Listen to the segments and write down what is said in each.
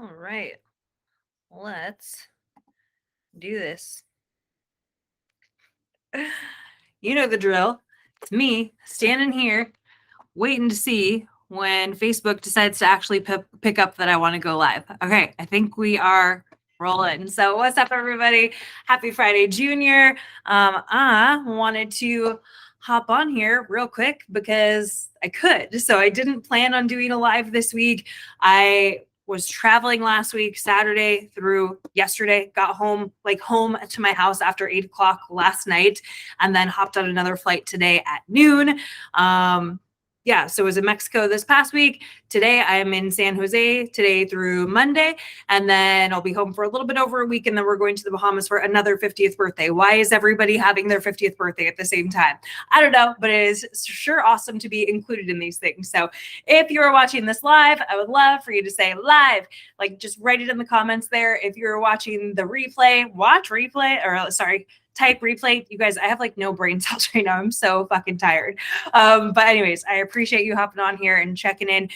All right, let's do this. You know the drill. It's me standing here waiting to see when Facebook decides to actually pick up that I want to go live. Okay, I think we are rolling. So what's up, everybody? Happy Friday, Junior. I wanted to hop on here real quick because I could. So I didn't plan on doing a live this week. I was traveling last week, Saturday through yesterday, got home to my house after 8 o'clock last night, and then hopped on another flight today at noon. So I was in Mexico this past week. Today I am in San Jose today through Monday, and then I'll be home for a little bit over a week, and then we're going to the Bahamas for another 50th birthday. Why is everybody having their 50th birthday at the same time? I don't know, but it is sure awesome to be included in these things. So if you're watching this live, I would love for you to say live, like just write it in the comments there. If you're watching the replay, type replay. You guys, I have like no brain cells right now. I'm so fucking tired. But anyways, I appreciate you hopping on here and checking in.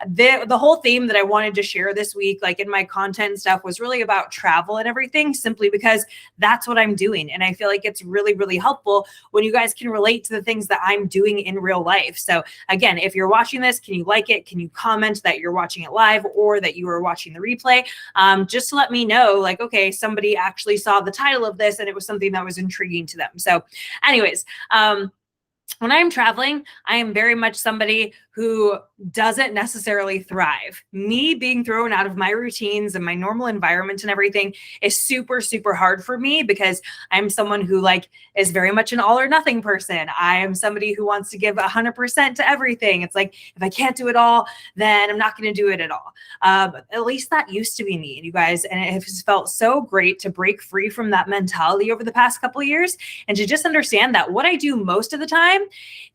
The whole theme that I wanted to share this week, like in my content stuff, was really about travel and everything, simply because that's what I'm doing. And I feel like it's really, really helpful when you guys can relate to the things that I'm doing in real life. So again, if you're watching this, can you like it? Can you comment that you're watching it live or that you are watching the replay? Just to let me know, like, okay, somebody actually saw the title of this and it was something that was intriguing to them. So anyways, when I'm traveling, I am very much somebody who doesn't necessarily thrive. Me being thrown out of my routines and my normal environment and everything is super, super hard for me because I'm someone who is very much an all or nothing person. I am somebody who wants to give 100% to everything. It's like, if I can't do it all, then I'm not going to do it at all. At least that used to be me, you guys. And it has felt so great to break free from that mentality over the past couple of years and to just understand that what I do most of the time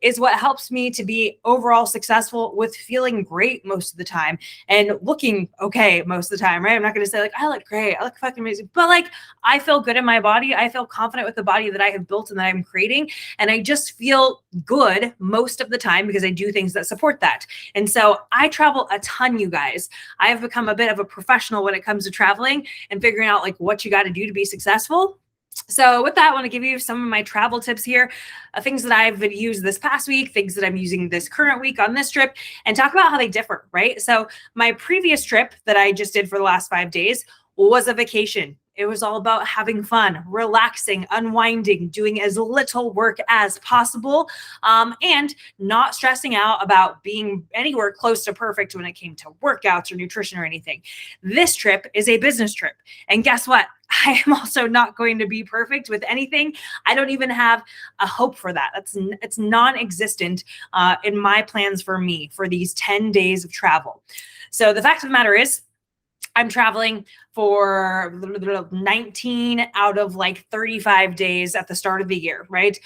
is what helps me to be overall successful with feeling great most of the time and looking okay most of the time, right? I'm not going to say I look great, I look fucking amazing, but I feel good in my body. I feel confident with the body that I have built and that I'm creating. And I just feel good most of the time because I do things that support that. And so I travel a ton, you guys. I have become a bit of a professional when it comes to traveling and figuring out what you got to do to be successful. So with that, I want to give you some of my travel tips here, things that I've used this past week, things that I'm using this current week on this trip, and talk about how they differ, right? So my previous trip that I just did for the last 5 days was a vacation. It was all about having fun, relaxing, unwinding, doing as little work as possible, and not stressing out about being anywhere close to perfect when it came to workouts or nutrition or anything. This trip is a business trip. And guess what? I am also not going to be perfect with anything. I don't even have a hope for that. It's non-existent in my plans for me for these 10 days of travel. So the fact of the matter is, I'm traveling for 19 out of 35 days at the start of the year, right?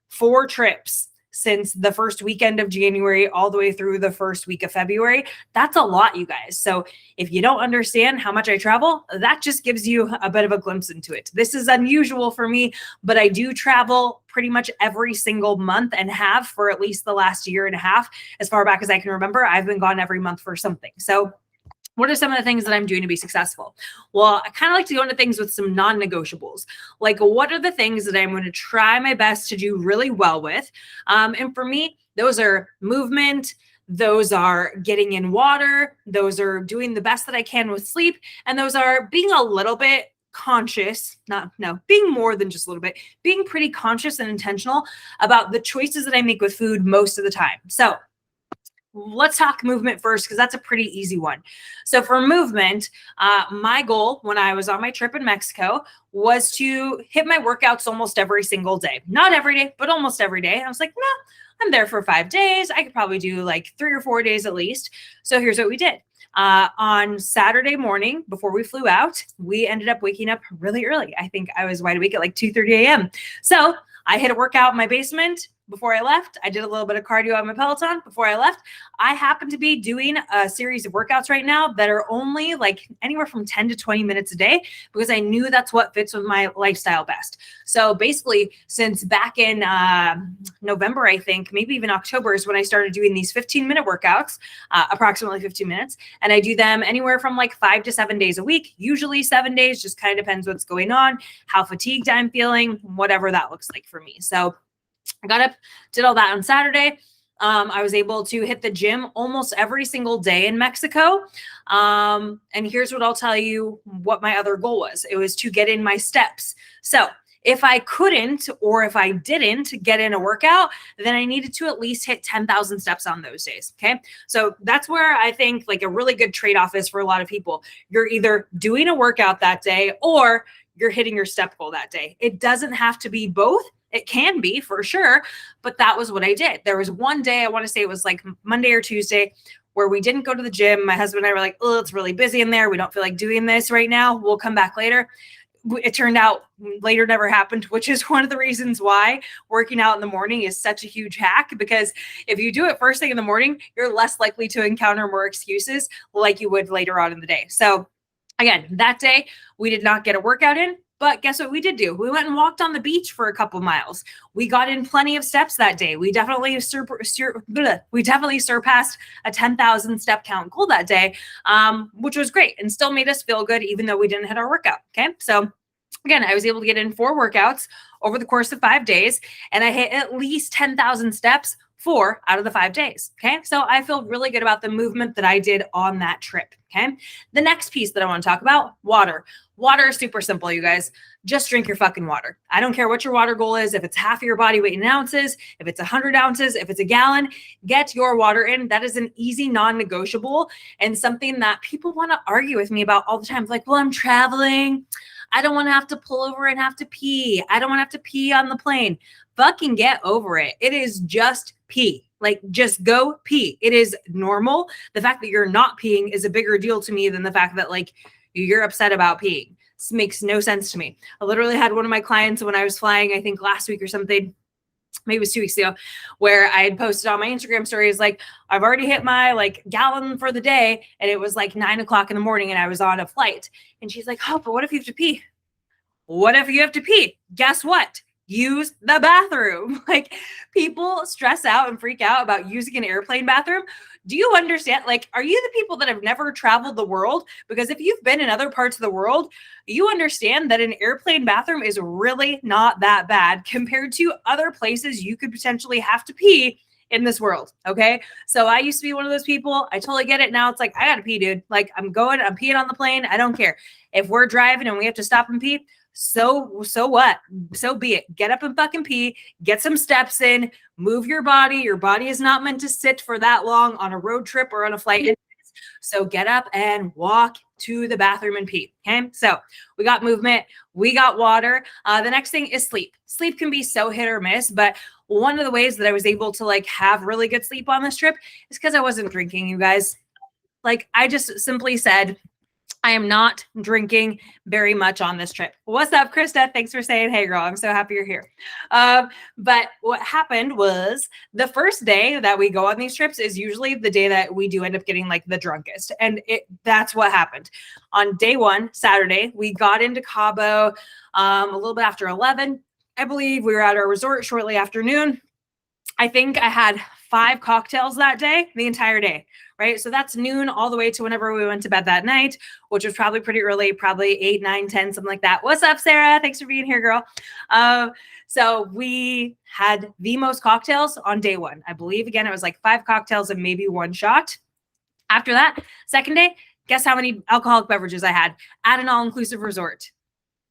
4 trips since the first weekend of January all the way through the first week of February. That's a lot, you guys. So if you don't understand how much I travel, that just gives you a bit of a glimpse into it. This is unusual for me, but I do travel pretty much every single month and have for at least the last year and a half. As far back as I can remember, I've been gone every month for something. So what are some of the things that I'm doing to be successful? Well, I kind of like to go into things with some non-negotiables. What are the things that I'm going to try my best to do really well with? And for me, those are movement, those are getting in water, those are doing the best that I can with sleep, and those are being a little bit conscious, being more than just a little bit, being pretty conscious and intentional about the choices that I make with food most of the time. So let's talk movement first, because that's a pretty easy one. So for movement, my goal when I was on my trip in Mexico was to hit my workouts almost every single day. Not every day, but almost every day. I was like, no, I'm there for 5 days. I could probably do 3 or 4 days at least. So here's what we did. On Saturday morning, before we flew out, we ended up waking up really early. I think I was wide awake at 2:30 a.m. So I hit a workout in my basement, before I left. I did a little bit of cardio on my Peloton before I left. I happen to be doing a series of workouts right now that are only like anywhere from 10 to 20 minutes a day because I knew that's what fits with my lifestyle best. So basically, since back in November, I think, maybe even October is when I started doing these 15-minute workouts, approximately 15 minutes. And I do them anywhere from like 5 to 7 days a week, usually 7 days, just kind of depends what's going on, how fatigued I'm feeling, whatever that looks like for me. So I got up, did all that on Saturday. I was able to hit the gym almost every single day in Mexico. And here's what I'll tell you what my other goal was. It was to get in my steps. So if I couldn't, or if I didn't get in a workout, then I needed to at least hit 10,000 steps on those days. Okay. So that's where I think like a really good trade-off is for a lot of people. You're either doing a workout that day or you're hitting your step goal that day. It doesn't have to be both. It can be for sure, but that was what I did. There was one day, I want to say it was like Monday or Tuesday, where we didn't go to the gym. My husband and I were like, oh, it's really busy in there. We don't feel like doing this right now. We'll come back later. It turned out later never happened, which is one of the reasons why working out in the morning is such a huge hack, because if you do it first thing in the morning, you're less likely to encounter more excuses like you would later on in the day. So again, that day we did not get a workout in. But guess what we did do? We went and walked on the beach for a couple miles. We got in plenty of steps that day. We definitely surpassed a 10,000 step count goal that day, which was great and still made us feel good even though we didn't hit our workout. Okay. So again, I was able to get in 4 workouts over the course of 5 days, and I hit at least 10,000 steps 4 out of the 5 days. Okay. So I feel really good about the movement that I did on that trip. Okay. The next piece that I want to talk about, water. Water is super simple, you guys. Just drink your fucking water. I don't care what your water goal is. If it's half of your body weight in ounces, if it's 100 ounces, if it's a gallon, get your water in. That is an easy non-negotiable and something that people want to argue with me about all the time. Like, well, I'm traveling. I don't want to have to pull over and have to pee. I don't want to have to pee on the plane. Fucking get over it. It is just pee. Like, just go pee. It is normal. The fact that you're not peeing is a bigger deal to me than the fact that like you're upset about peeing. This makes no sense to me. I literally had one of my clients when I was flying, I think last week or something, maybe it was 2 weeks ago, where I had posted on my Instagram stories, like, I've already hit my like gallon for the day. And it was like 9 o'clock in the morning and I was on a flight. And she's like, oh, but what if you have to pee? What if you have to pee? Guess what? Use the bathroom. Like, people stress out and freak out about using an airplane bathroom. Do you understand? Like, are you the people that have never traveled the world? Because if you've been in other parts of the world, you understand that an airplane bathroom is really not that bad compared to other places you could potentially have to pee in this world. Okay. So I used to be one of those people. I totally get it now. It's like, I gotta pee, dude. Like, I'm peeing on the plane. I don't care. If we're driving and we have to stop and pee, so what? So be it. Get up and fucking pee, get some steps in, move your body. Your body is not meant to sit for that long on a road trip or on a flight. So get up and walk to the bathroom and pee. Okay. So we got movement, we got water. The next thing is sleep. Sleep can be so hit or miss, but one of the ways that I was able to like have really good sleep on this trip is because I wasn't drinking, you guys. Like, I just simply said, I am not drinking very much on this trip. What's up, Krista? Thanks for saying, hey, girl. I'm so happy you're here. But what happened was the first day that we go on these trips is usually the day that we do end up getting like the drunkest. And that's what happened. On day 1, Saturday, we got into Cabo a little bit after 11. I believe we were at our resort shortly after noon. I think I had 5 cocktails that day, the entire day. Right. So that's noon all the way to whenever we went to bed that night, which was probably pretty early, probably 8, 9, 10, something like that. What's up, Sarah? Thanks for being here, girl. So we had the most cocktails on day 1. I believe, again, it was like 5 cocktails and maybe 1 shot. After that, second day, guess how many alcoholic beverages I had at an all-inclusive resort?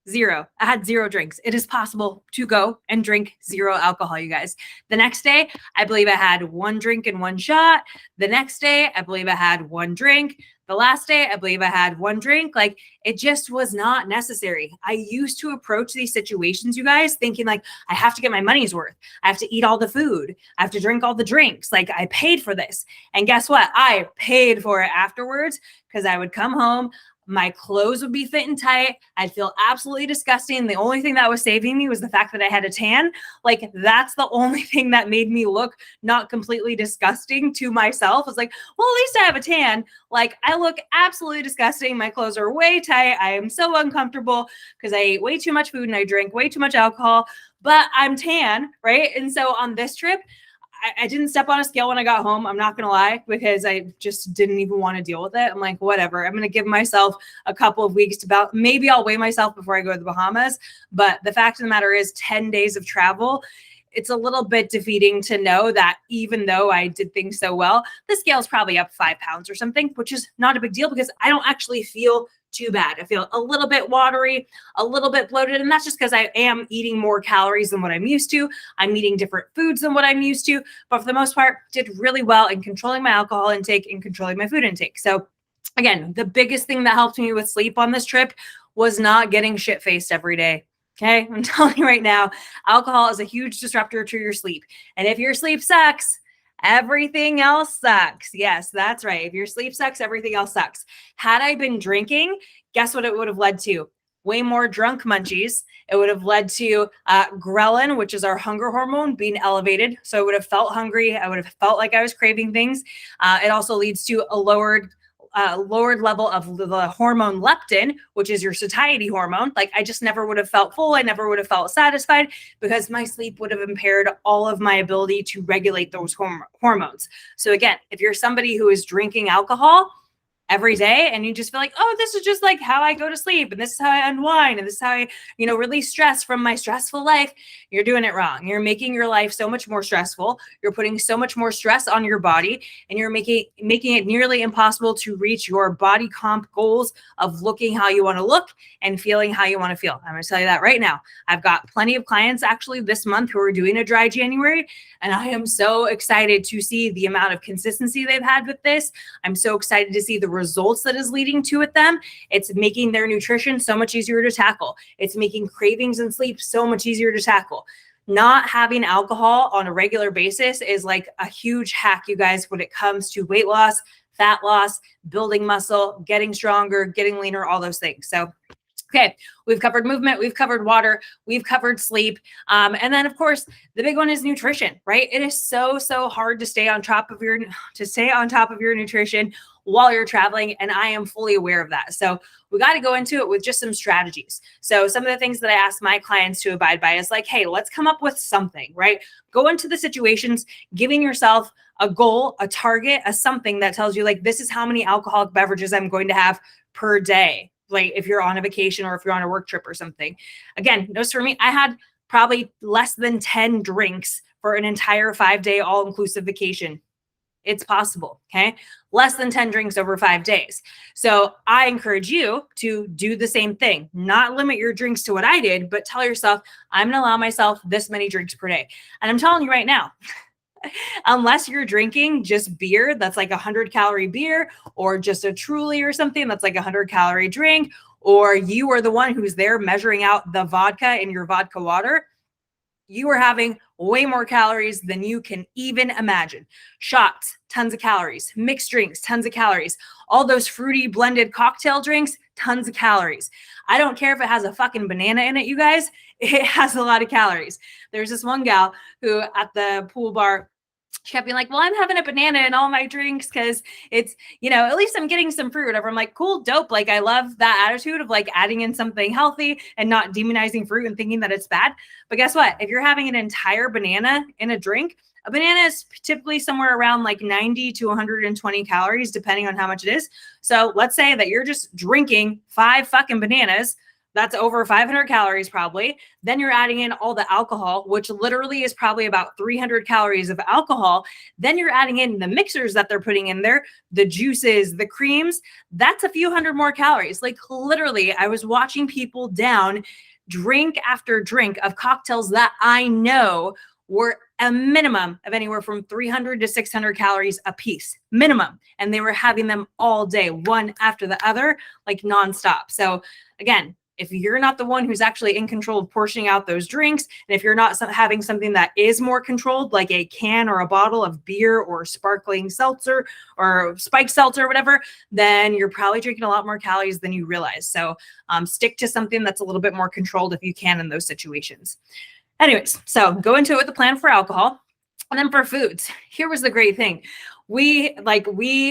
0. I had 0 drinks. It is possible to go and drink 0 alcohol, you guys. The next day, I believe I had 1 drink and 1 shot. The next day, I believe I had 1 drink. The last day, I believe I had 1 drink. Like, it just was not necessary. I used to approach these situations, you guys, thinking like, I have to get my money's worth. I have to eat all the food. I have to drink all the drinks. Like, I paid for this. And guess what? I paid for it afterwards, because I would come home. My clothes would be fit and tight. I'd feel absolutely disgusting. The only thing that was saving me was the fact that I had a tan. Like, that's the only thing that made me look not completely disgusting to myself. It's like, well, at least I have a tan. Like, I look absolutely disgusting. My clothes are way tight. I am so uncomfortable because I ate way too much food and I drank way too much alcohol, but I'm tan, right? And so on this trip, I didn't step on a scale when I got home. I'm not going to lie, because I just didn't even want to deal with it. I'm like, whatever. I'm going to give myself a couple of weeks to maybe I'll weigh myself before I go to the Bahamas. But the fact of the matter is 10 days of travel, it's a little bit defeating to know that even though I did things so well, the scale's probably up 5 pounds or something, which is not a big deal because I don't actually feel too bad. I feel a little bit watery, a little bit bloated, and that's just because I am eating more calories than what I'm used to. I'm eating different foods than what I'm used to, but for the most part, did really well in controlling my alcohol intake and controlling my food intake. So again, the biggest thing that helped me with sleep on this trip was not getting shit-faced every day. Okay, I'm telling you right now, alcohol is a huge disruptor to your sleep. And if your sleep sucks, everything else sucks. Yes, that's right. If your sleep sucks, everything else sucks. Had I been drinking, guess what it would have led to? Way more drunk munchies. It would have led to ghrelin, which is our hunger hormone, being elevated. So I would have felt hungry. I would have felt like I was craving things. It also leads to a lowered level of the hormone leptin, which is your satiety hormone. Like, I just never would have felt full. I never would have felt satisfied because my sleep would have impaired all of my ability to regulate those hormones. So again, if you're somebody who is drinking alcohol every day and you just feel like, oh, this is just like how I go to sleep and this is how I unwind and this is how I, release stress from my stressful life, you're doing it wrong. You're making your life so much more stressful. You're putting so much more stress on your body, and you're making it nearly impossible to reach your body comp goals of looking how you want to look and feeling how you want to feel. I'm going to tell you that right now. I've got plenty of clients actually this month who are doing a dry January, and I am so excited to see the amount of consistency they've had with this. I'm so excited to see the results that is leading to with them. It's making their nutrition so much easier to tackle. It's making cravings and sleep so much easier to tackle. Not having alcohol on a regular basis is like a huge hack, you guys, when it comes to weight loss, fat loss, building muscle, getting stronger, getting leaner, all those things. So okay, we've covered movement, we've covered water, we've covered sleep. And then of course, the big one is nutrition, right? It is so hard to stay on top of your nutrition while you're traveling. And I am fully aware of that. So we got to go into it with just some strategies. So some of the things that I ask my clients to abide by is like, hey, let's come up with something, right? Go into the situations, giving yourself a goal, a target, a something that tells you like, this is how many alcoholic beverages I'm going to have per day. Like if you're on a vacation or if you're on a work trip or something. Again, notice for me, I had probably less than 10 drinks for an entire 5-day all-inclusive vacation. It's possible, okay? Less than 10 drinks over 5 days. So I encourage you to do the same thing. Not limit your drinks to what I did, but tell yourself, I'm going to allow myself this many drinks per day. And I'm telling you right now, unless you're drinking just beer that's like 100-calorie beer, or just a Truly or something that's like 100-calorie drink, or you are the one who's there measuring out the vodka in your vodka water, you are having way more calories than you can even imagine. Shots, tons of calories. Mixed drinks, tons of calories. All those fruity blended cocktail drinks, tons of calories. I don't care if it has a fucking banana in it, you guys. It has a lot of calories. There's this one gal who at the pool bar, she kept being like, well, I'm having a banana in all my drinks because it's, at least I'm getting some fruit, whatever. I'm like, cool, dope. Like, I love that attitude of like adding in something healthy and not demonizing fruit and thinking that it's bad. But guess what? If you're having an entire banana in a drink, a banana is typically somewhere around like 90 to 120 calories, depending on how much it is. So let's say that you're just drinking 5 fucking bananas. That's over 500 calories probably. Then you're adding in all the alcohol, which literally is probably about 300 calories of alcohol. Then you're adding in the mixers that they're putting in there, the juices, the creams. That's a few hundred more calories. Like literally, I was watching people down drink after drink of cocktails that I know were a minimum of anywhere from 300 to 600 calories a piece, minimum. And they were having them all day, one after the other, like nonstop. So again, if you're not the one who's actually in control of portioning out those drinks, and if you're not having something that is more controlled, like a can or a bottle of beer or sparkling seltzer or spiked seltzer or whatever, then you're probably drinking a lot more calories than you realize. So stick to something that's a little bit more controlled if you can in those situations. Anyways, so go into it with a plan for alcohol. And then for foods, here was the great thing. We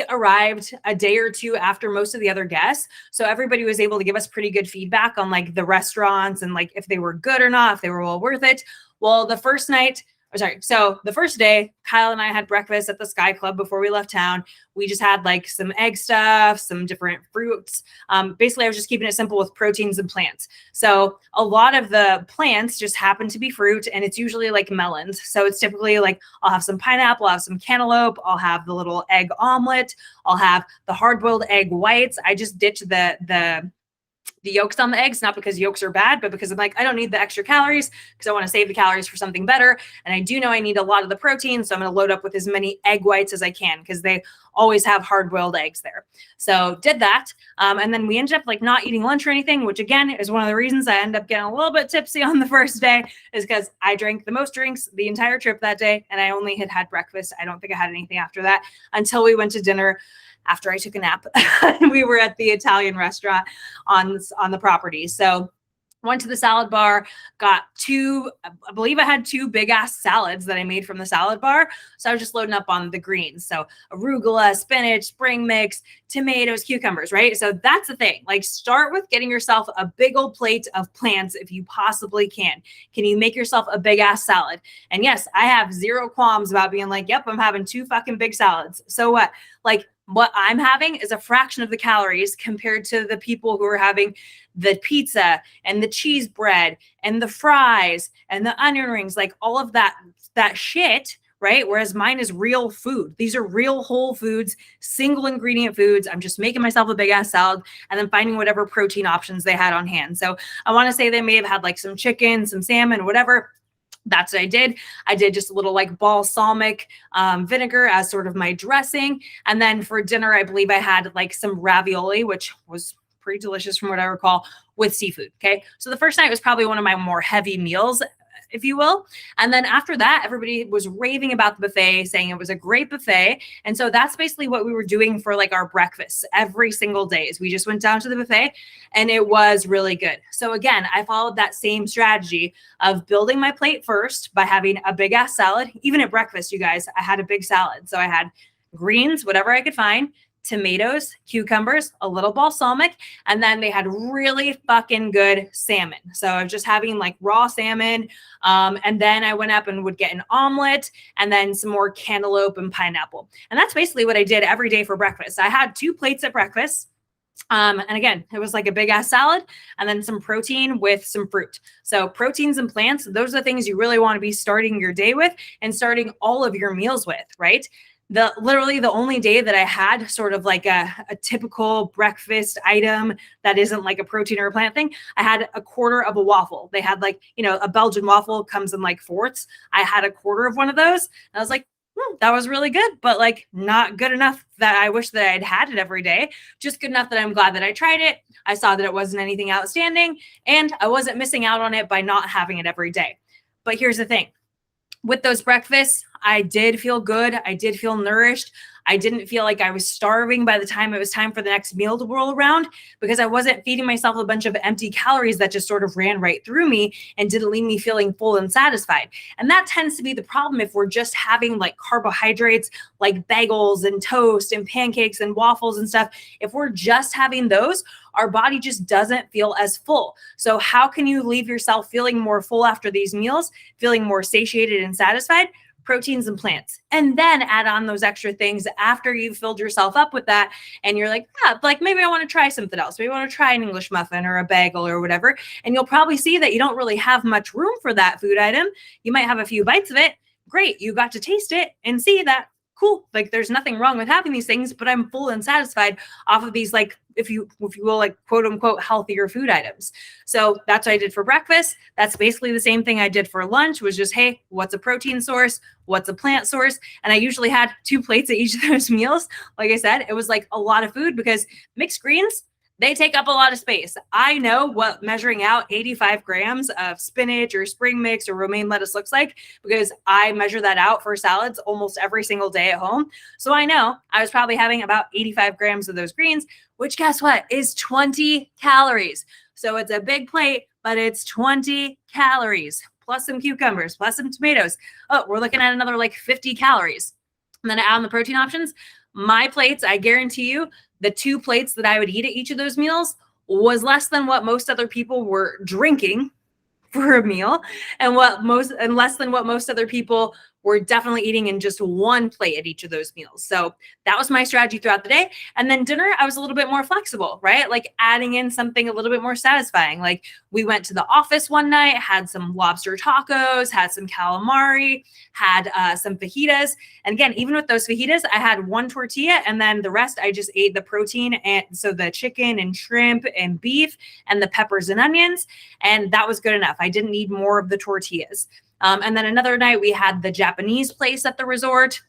arrived a day or two after most of the other guests. So everybody was able to give us pretty good feedback on like the restaurants and like if they were good or not, if they were well worth it. Well, the first day, Kyle and I had breakfast at the Sky Club before we left town. We just had like some egg stuff, some different fruits. Basically, I was just keeping it simple with proteins and plants. So a lot of the plants just happen to be fruit, and it's usually like melons. So it's typically like I'll have some pineapple, I'll have some cantaloupe, I'll have the little egg omelet, I'll have the hard-boiled egg whites. I just ditch the yolks on the eggs, not because yolks are bad, but because I'm like, I don't need the extra calories because I want to save the calories for something better. And I do know I need a lot of the protein. So I'm going to load up with as many egg whites as I can because they always have hard-boiled eggs there. So did that. And then we ended up like not eating lunch or anything, which again is one of the reasons I end up getting a little bit tipsy on the first day is because I drank the most drinks the entire trip that day. And I only had breakfast. I don't think I had anything after that until we went to dinner after I took a nap. We were at the Italian restaurant on the property. So went to the salad bar, got I believe I had two big ass salads that I made from the salad bar. So I was just loading up on the greens. So arugula, spinach, spring mix, tomatoes, cucumbers, right? So that's the thing. Like start with getting yourself a big old plate of plants if you possibly can. Can you make yourself a big ass salad? And yes, I have zero qualms about being like, yep, I'm having two fucking big salads. So what? Like what I'm having is a fraction of the calories compared to the people who are having the pizza and the cheese bread and the fries and the onion rings, like all of that shit, right? Whereas mine is real food. These are real whole foods, single ingredient foods. I'm just making myself a big ass salad and then finding whatever protein options they had on hand. So I want to say they may have had like some chicken, some salmon, whatever. That's what I did. I did just a little like balsamic vinegar as sort of my dressing. And then for dinner, I believe I had like some ravioli, which was pretty delicious from what I recall, with seafood. Okay. So the first night was probably one of my more heavy meals, if you will. And then after that, everybody was raving about the buffet, saying it was a great buffet. And so that's basically what we were doing for like our breakfast every single day is we just went down to the buffet and it was really good. So again, I followed that same strategy of building my plate first by having a big ass salad. Even at breakfast, you guys, I had a big salad. So I had greens, whatever I could find, tomatoes, cucumbers, a little balsamic, and then they had really fucking good salmon. So I was just having like raw salmon. And then I went up and would get an omelet and then some more cantaloupe and pineapple. And that's basically what I did every day for breakfast. I had 2 plates at breakfast. And again, it was like a big ass salad and then some protein with some fruit. So proteins and plants, those are the things you really want to be starting your day with and starting all of your meals with, right? Literally the only day that I had sort of like a typical breakfast item that isn't like a protein or a plant thing, I had a quarter of a waffle. They had like, a Belgian waffle comes in like fourths. I had a quarter of one of those. And I was like, that was really good, but like not good enough that I wish that I'd had it every day. Just good enough that I'm glad that I tried it. I saw that it wasn't anything outstanding and I wasn't missing out on it by not having it every day. But here's the thing. With those breakfasts, I did feel good. I did feel nourished. I didn't feel like I was starving by the time it was time for the next meal to roll around because I wasn't feeding myself a bunch of empty calories that just sort of ran right through me and didn't leave me feeling full and satisfied. And that tends to be the problem if we're just having like carbohydrates, like bagels and toast and pancakes and waffles and stuff. If we're just having those, our body just doesn't feel as full. So how can you leave yourself feeling more full after these meals, feeling more satiated and satisfied? Proteins and plants, and then add on those extra things after you've filled yourself up with that. And you're like, like maybe I want to try something else. Maybe I want to try an English muffin or a bagel or whatever. And you'll probably see that you don't really have much room for that food item. You might have a few bites of it. Great. You got to taste it and see that. Cool. Like there's nothing wrong with having these things, but I'm full and satisfied off of these, like, if you will, like quote unquote, healthier food items. So that's what I did for breakfast. That's basically the same thing I did for lunch was just, hey, what's a protein source? What's a plant source? And I usually had 2 plates at each of those meals. Like I said, it was like a lot of food because mixed greens, They take up a lot of space. I know what measuring out 85 grams of spinach or spring mix or romaine lettuce looks like because I measure that out for salads almost every single day at home. So I know I was probably having about 85 grams of those greens, which guess what is 20 calories. So it's a big plate, but it's 20 calories plus some cucumbers, plus some tomatoes. Oh, we're looking at another like 50 calories. And then I add on the protein options. My plates, I guarantee you, the 2 plates that I would eat at each of those meals was less than what most other people were drinking for a meal, and less than what most other people were definitely eating in just 1 plate at each of those meals. So that was my strategy throughout the day. And then dinner, I was a little bit more flexible, right? Like adding in something a little bit more satisfying. Like we went to the office one night, had some lobster tacos, had some calamari, had some fajitas. And again, even with those fajitas, I had 1 tortilla and then the rest, I just ate the protein. And so the chicken and shrimp and beef and the peppers and onions. And that was good enough. I didn't need more of the tortillas. And then another night we had the Japanese place at the resort.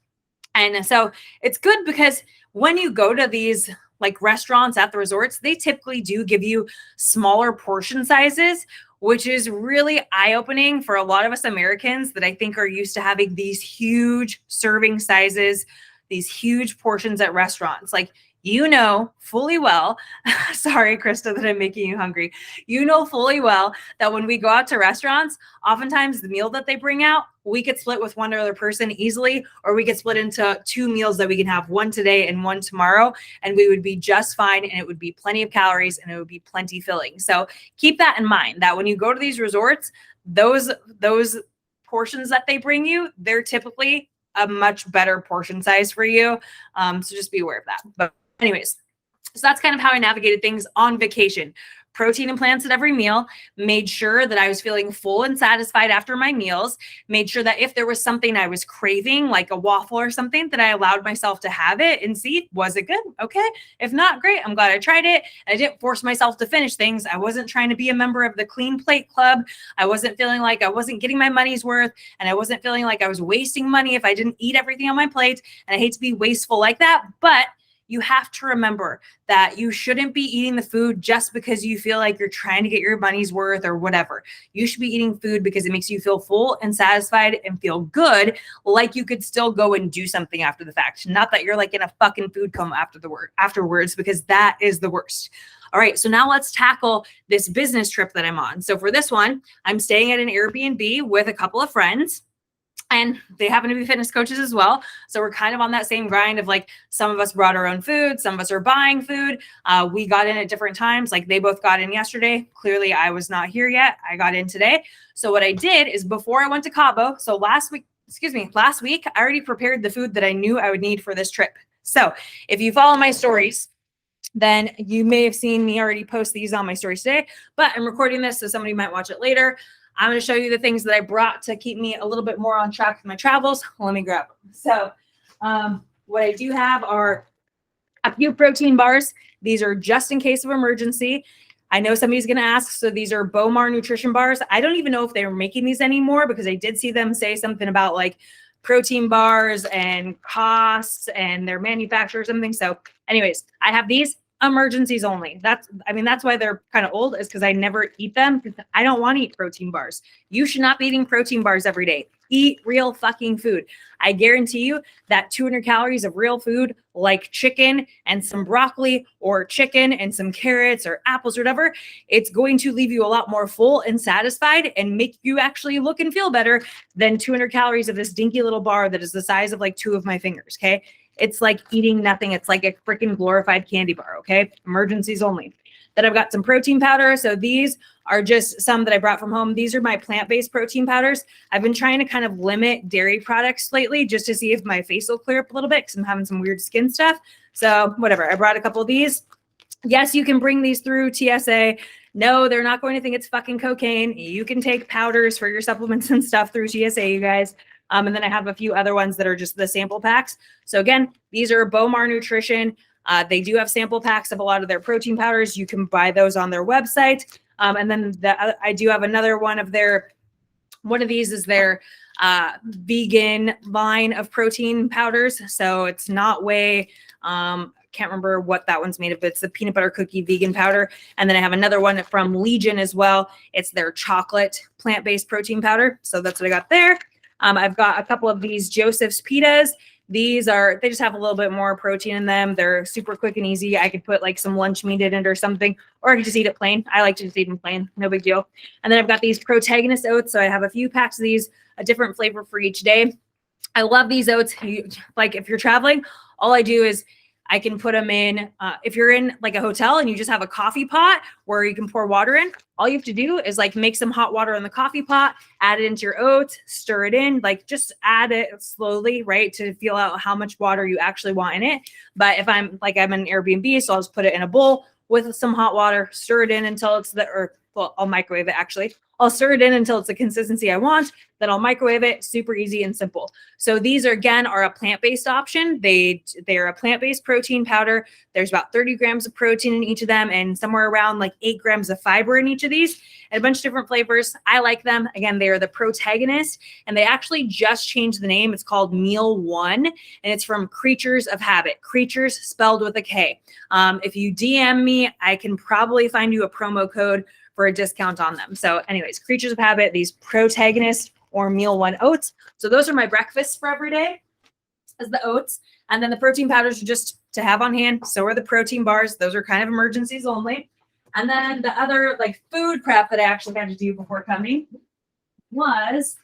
And so it's good because when you go to these like restaurants at the resorts, they typically do give you smaller portion sizes, which is really eye-opening for a lot of us Americans that I think are used to having these huge serving sizes, these huge portions at restaurants. Like, you know fully well, sorry, Krista, that I'm making you hungry. You know fully well that when we go out to restaurants, oftentimes the meal that they bring out, we could split with one other person easily, or we could split into 2 meals that we can have, one today and one tomorrow, and we would be just fine, and it would be plenty of calories, and it would be plenty filling. So keep that in mind, that when you go to these resorts, those portions that they bring you, they're typically a much better portion size for you. So just be aware of that. But anyways, so that's kind of how I navigated things on vacation. Protein and plants at every meal, made sure that I was feeling full and satisfied after my meals, made sure that if there was something I was craving, like a waffle or something, that I allowed myself to have it and see, was it good? Okay. If not, great. I'm glad I tried it. I didn't force myself to finish things. I wasn't trying to be a member of the Clean Plate Club. I wasn't feeling like I wasn't getting my money's worth, and I wasn't feeling like I was wasting money if I didn't eat everything on my plate. And I hate to be wasteful like that, but you have to remember that you shouldn't be eating the food just because you feel like you're trying to get your money's worth or whatever. You should be eating food because it makes you feel full and satisfied and feel good, like you could still go and do something after the fact. Not that you're like in a fucking food coma afterwards, because that is the worst. All right, so now let's tackle this business trip that I'm on. So for this one, I'm staying at an Airbnb with a couple of friends. And they happen to be fitness coaches as well. So we're kind of on that same grind of like, some of us brought our own food. Some of us are buying food. We got in at different times. Like they both got in yesterday. Clearly I was not here yet. I got in today. So what I did is before I went to Cabo, so last week, I already prepared the food that I knew I would need for this trip. So if you follow my stories, then you may have seen me already post these on my stories today, but I'm recording this so somebody might watch it later. I'm going to show you the things that I brought to keep me a little bit more on track with my travels. Let me grab them. So what I do have are a few protein bars. These are just in case of emergency. I know somebody's going to ask. So these are Bowmar nutrition bars. I don't even know if they're making these anymore because I did see them say something about like protein bars and costs and their manufacturer or something. So anyways, I have these. Emergencies only. That's why they're kind of old, is because I never eat them, because I don't want to eat protein bars. You should not be eating protein bars every day. Eat real fucking food. I guarantee you that 200 calories of real food, like chicken and some broccoli, or chicken and some carrots or apples or whatever, it's going to leave you a lot more full and satisfied and make you actually look and feel better than 200 calories of this dinky little bar that is the size of like 2 of my fingers. Okay. It's like eating nothing. It's like a freaking glorified candy bar, okay? Emergencies only. Then I've got some protein powder. So these are just some that I brought from home. These are my plant-based protein powders. I've been trying to kind of limit dairy products lately just to see if my face will clear up a little bit because I'm having some weird skin stuff. So whatever, I brought a couple of these. Yes, you can bring these through TSA. No, they're not going to think it's fucking cocaine. You can take powders for your supplements and stuff through TSA, you guys. And then I have a few other ones that are just the sample packs. So again, these are Bowmar Nutrition. They do have sample packs of a lot of their protein powders. You can buy those on their website. And then I do have another one of these is their vegan line of protein powders. So it's not whey. Can't remember what that one's made of, but it's the peanut butter cookie vegan powder. And then I have another one from Legion as well. It's their chocolate plant-based protein powder. So that's what I got there. I've got a couple of these Joseph's pitas. They just have a little bit more protein in them. They're super quick and easy. I could put like some lunch meat in it or something, or I could just eat it plain. I like to just eat them plain. No big deal. And then I've got these Protagonist oats. So I have a few packs of these, a different flavor for each day. I love these oats. Like if you're traveling, all I do is I can put them in, if you're in like a hotel and you just have a coffee pot where you can pour water in, all you have to do is like make some hot water in the coffee pot, add it into your oats, stir it in, like just add it slowly, right? To feel out how much water you actually want in it. But if I'm in an Airbnb, so I'll just put it in a bowl with some hot water, stir it in until it's I'll microwave it actually. I'll stir it in until it's the consistency I want. Then I'll microwave it. Super easy and simple. So these are a plant-based option. They're a plant-based protein powder. There's about 30 grams of protein in each of them and somewhere around like 8 grams of fiber in each of these and a bunch of different flavors. I like them. Again, they are the Protagonist and they actually just changed the name. It's called Meal One and it's from Creatures of Habit. Creatures spelled with a K. If you DM me, I can probably find you a promo code for a discount on them. So anyways, Creatures of Habit, these Protagonist or Meal One oats. So those are my breakfasts for every day as the oats. And then the protein powders are just to have on hand. So are the protein bars. Those are kind of emergencies only. And then the other like food prep that I actually had to do before coming was,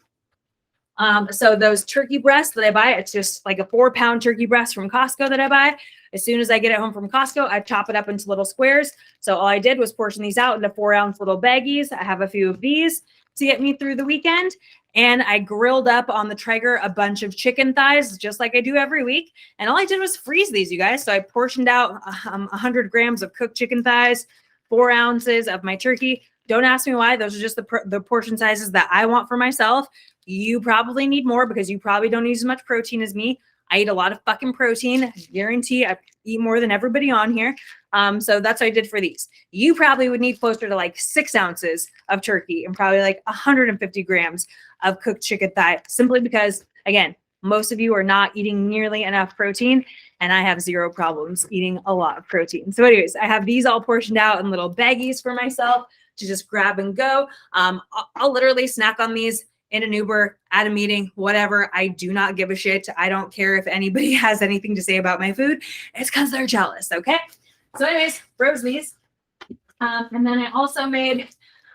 so those turkey breasts that I buy, it's just like a 4-pound turkey breast from Costco that I buy. As soon as I get it home from Costco, I chop it up into little squares. So all I did was portion these out into 4-ounce little baggies. I have a few of these to get me through the weekend. And I grilled up on the Traeger a bunch of chicken thighs, just like I do every week. And all I did was freeze these, you guys. So I portioned out 100 grams of cooked chicken thighs, 4 ounces of my turkey. Don't ask me why. Those are just the portion sizes that I want for myself. You probably need more because you probably don't need as much protein as me. I eat a lot of fucking protein. I guarantee I eat more than everybody on here. So that's what I did for these. You probably would need closer to like 6 ounces of turkey and probably like 150 grams of cooked chicken thigh, simply because, again, most of you are not eating nearly enough protein, and I have zero problems eating a lot of protein. So anyways, I have these all portioned out in little baggies for myself to just grab and go. I'll literally snack on these in an Uber, at a meeting, whatever. I do not give a shit. I don't care if anybody has anything to say about my food. It's because they're jealous, okay? So anyways, froze these. And then I also made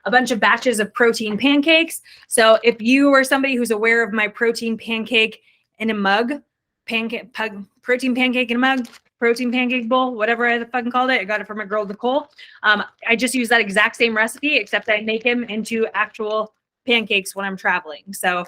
a bunch of batches of protein pancakes. So if you are somebody who's aware of my protein pancake in a mug, protein pancake in a mug, protein pancake bowl, whatever I fucking called it. I got it from my girl, Nicole. I just use that exact same recipe, except I make him into actual pancakes when I'm traveling. So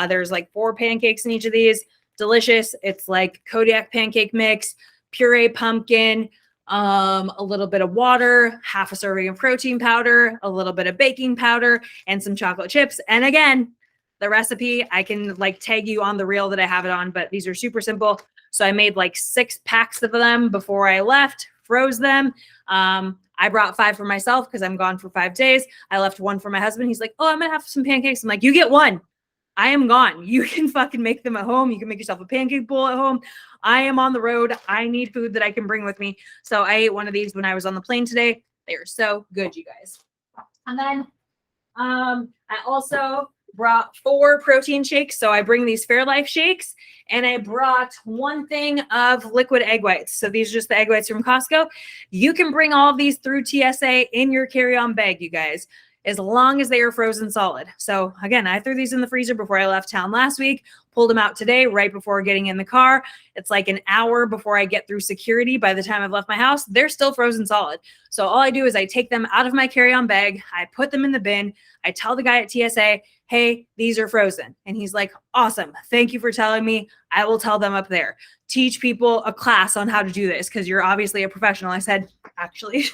there's like 4 pancakes in each of these. Delicious. It's like Kodiak pancake mix, puree pumpkin, a little bit of water, half a serving of protein powder, a little bit of baking powder, and some chocolate chips. And again, the recipe, I can like tag you on the reel that I have it on, but these are super simple. So I made like 6 packs of them before I left, froze them. I brought 5 for myself because I'm gone for 5 days. I left 1 for my husband. He's like, oh, I'm going to have some pancakes. I'm like, you get 1. I am gone. You can fucking make them at home. You can make yourself a pancake bowl at home. I am on the road. I need food that I can bring with me. So I ate one of these when I was on the plane today. They are so good, you guys. And then I also brought 4 protein shakes. So I bring these Fairlife shakes, and I brought 1 thing of liquid egg whites. So these are just the egg whites from Costco. You can bring all of these through TSA in your carry-on bag, you guys, as long as they are frozen solid. So again, I threw these in the freezer before I left town last week, pulled them out today right before getting in the car. It's like an hour before I get through security. By the time I've left my house, they're still frozen solid. So all I do is I take them out of my carry-on bag. I put them in the bin. I tell the guy at TSA, hey, these are frozen. And he's like, awesome. Thank you for telling me. I will tell them up there. Teach people a class on how to do this because you're obviously a professional. I said, actually,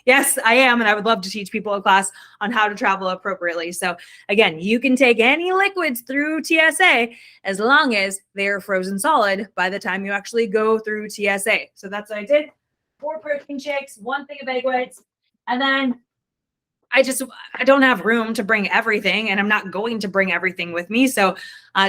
yes, I am. And I would love to teach people a class on how to travel appropriately. So again, you can take any liquids through TSA as long as they're frozen solid by the time you actually go through TSA. So that's what I did. 4 protein shakes, 1 thing of egg whites. And then I don't have room to bring everything, and I'm not going to bring everything with me. So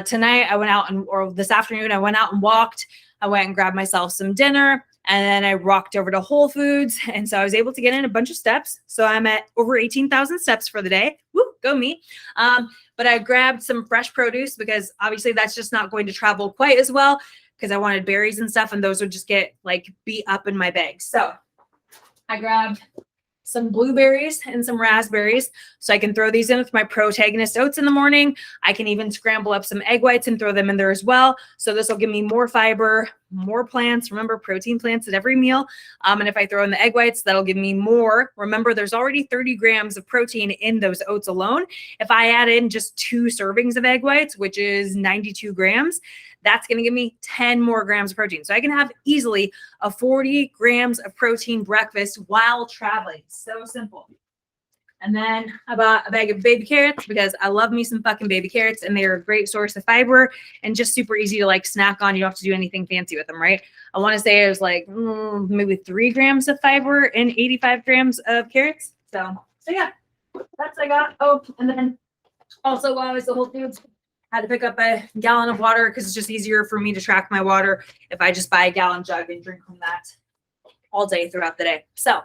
tonight I went out or this afternoon I went out and walked. I went and grabbed myself some dinner, and then I walked over to Whole Foods. And so I was able to get in a bunch of steps. So I'm at over 18,000 steps for the day. Woo, go me. But I grabbed some fresh produce because obviously that's just not going to travel quite as well, because I wanted berries and stuff, and those would just get like beat up in my bag. So I grabbed some blueberries and some raspberries so I can throw these in with my Protagonist oats in the morning. I can even scramble up some egg whites and throw them in there as well. So this will give me more fiber, more plants. Remember, protein plants at every meal. And if I throw in the egg whites, that'll give me more. Remember, there's already 30 grams of protein in those oats alone. If I add in just 2 servings of egg whites, which is 92 grams, that's going to give me 10 more grams of protein. So I can have easily a 40 grams of protein breakfast while traveling. So simple. And then I bought a bag of baby carrots because I love me some fucking baby carrots, and they're a great source of fiber and just super easy to like snack on. You don't have to do anything fancy with them, right? I want to say it was like maybe 3 grams of fiber and 85 grams of carrots. So yeah, that's what I got. Oh, and then also while I was at Whole Foods, had to pick up a gallon of water because it's just easier for me to track my water if I just buy a gallon jug and drink from that all day throughout the day. So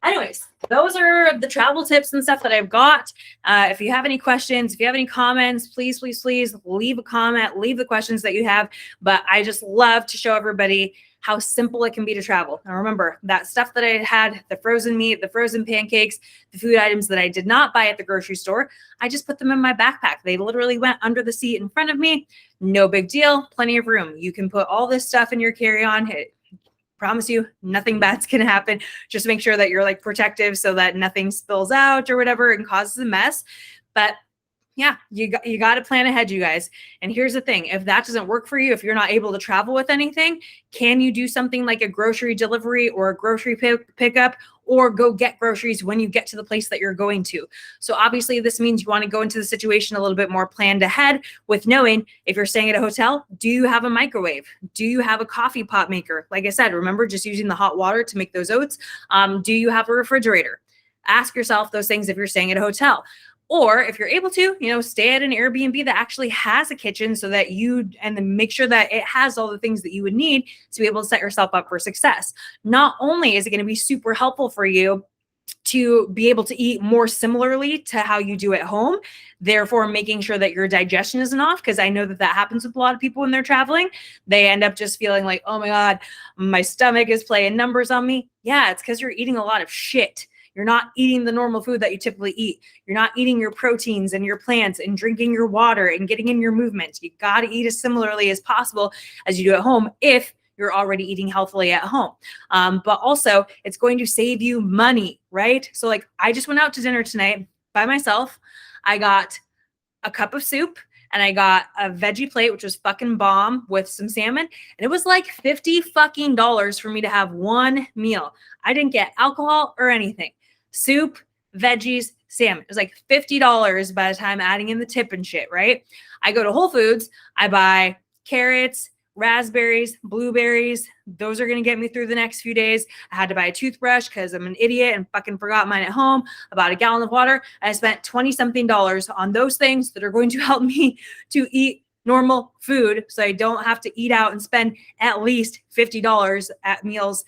anyways, those are the travel tips and stuff that I've got. If you have any questions, if you have any comments, please leave a comment, leave the questions that you have. But I just love to show everybody how simple it can be to travel. Now remember, that stuff that I had, the frozen meat, the frozen pancakes, the food items that I did not buy at the grocery store, I just put them in my backpack. They literally went under the seat in front of me. No big deal, plenty of room. You can put all this stuff in your carry-on. Promise you, nothing bad's gonna happen. Just make sure that you're like protective so that nothing spills out or whatever and causes a mess. But yeah, you got to plan ahead, you guys. And here's the thing. If that doesn't work for you, if you're not able to travel with anything, can you do something like a grocery delivery or a grocery pickup, or go get groceries when you get to the place that you're going to? So obviously this means you want to go into the situation a little bit more planned ahead with knowing if you're staying at a hotel, do you have a microwave? Do you have a coffee pot maker? Like I said, remember just using the hot water to make those oats. Do you have a refrigerator? Ask yourself those things if you're staying at a hotel. Or if you're able to, stay at an Airbnb that actually has a kitchen so that and then make sure that it has all the things that you would need to be able to set yourself up for success. Not only is it going to be super helpful for you to be able to eat more similarly to how you do at home, therefore making sure that your digestion isn't off, because I know that happens with a lot of people when they're traveling. They end up just feeling like, oh my God, my stomach is playing numbers on me. Yeah, it's because you're eating a lot of shit. You're not eating the normal food that you typically eat. You're not eating your proteins and your plants and drinking your water and getting in your movement. You got to eat as similarly as possible as you do at home if you're already eating healthily at home. But also it's going to save you money, right? So like I just went out to dinner tonight by myself. I got a cup of soup and I got a veggie plate, which was fucking bomb, with some salmon. And it was like $50 fucking for me to have one meal. I didn't get alcohol or anything. Soup, veggies, salmon. It was like $50 by the time adding in the tip and shit, right? I go to Whole Foods. I buy carrots, raspberries, blueberries. Those are going to get me through the next few days. I had to buy a toothbrush because I'm an idiot and fucking forgot mine at home. About a gallon of water. And I spent $20-something on those things that are going to help me to eat normal food so I don't have to eat out and spend at least $50 at meals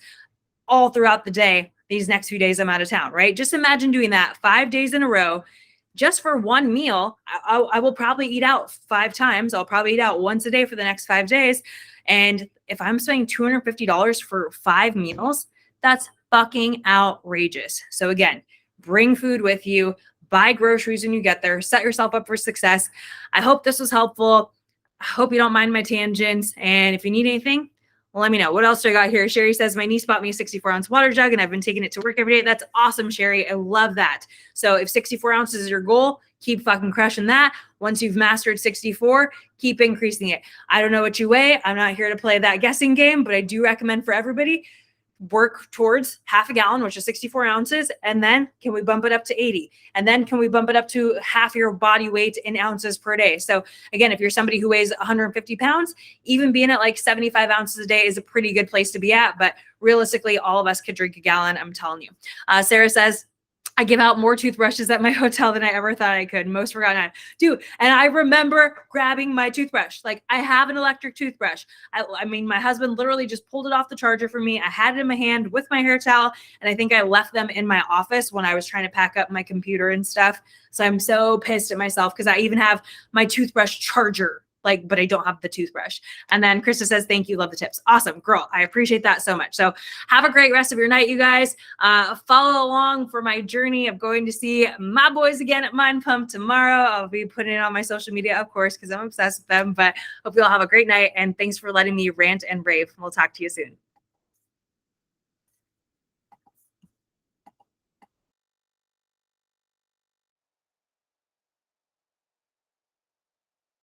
all throughout the day these next few days I'm out of town, right? Just imagine doing that 5 days in a row just for one meal. I will probably eat out 5 times. I'll probably eat out once a day for the next 5 days. And if I'm spending $250 for 5 meals, that's fucking outrageous. So again, bring food with you, buy groceries when you get there, set yourself up for success. I hope this was helpful. I hope you don't mind my tangents. And if you need anything, well, let me know. What else do I got here? Sherry says, my niece bought me a 64-ounce water jug, and I've been taking it to work every day. That's awesome, Sherry. I love that. So if 64 ounces is your goal, keep fucking crushing that. Once you've mastered 64, keep increasing it. I don't know what you weigh. I'm not here to play that guessing game, but I do recommend for everybody, work towards half a gallon, which is 64 ounces. And then can we bump it up to 80? And then can we bump it up to half your body weight in ounces per day? So again, if you're somebody who weighs 150 pounds, even being at like 75 ounces a day is a pretty good place to be at. But realistically, all of us could drink a gallon. I'm telling you. Sarah says, I give out more toothbrushes at my hotel than I ever thought I could. Most forgotten item. Dude, and I remember grabbing my toothbrush. Like, I have an electric toothbrush. I mean, my husband literally just pulled it off the charger for me. I had it in my hand with my hair towel, and I think I left them in my office when I was trying to pack up my computer and stuff. So I'm so pissed at myself because I even have my toothbrush charger, like, but I don't have the toothbrush. And then Krista says, thank you, love the tips. Awesome, girl. I appreciate that so much. So have a great rest of your night, you guys. Follow along for my journey of going to see my boys again at Mind Pump tomorrow. I'll be putting it on my social media, of course, because I'm obsessed with them. But hope you all have a great night. And thanks for letting me rant and rave. We'll talk to you soon.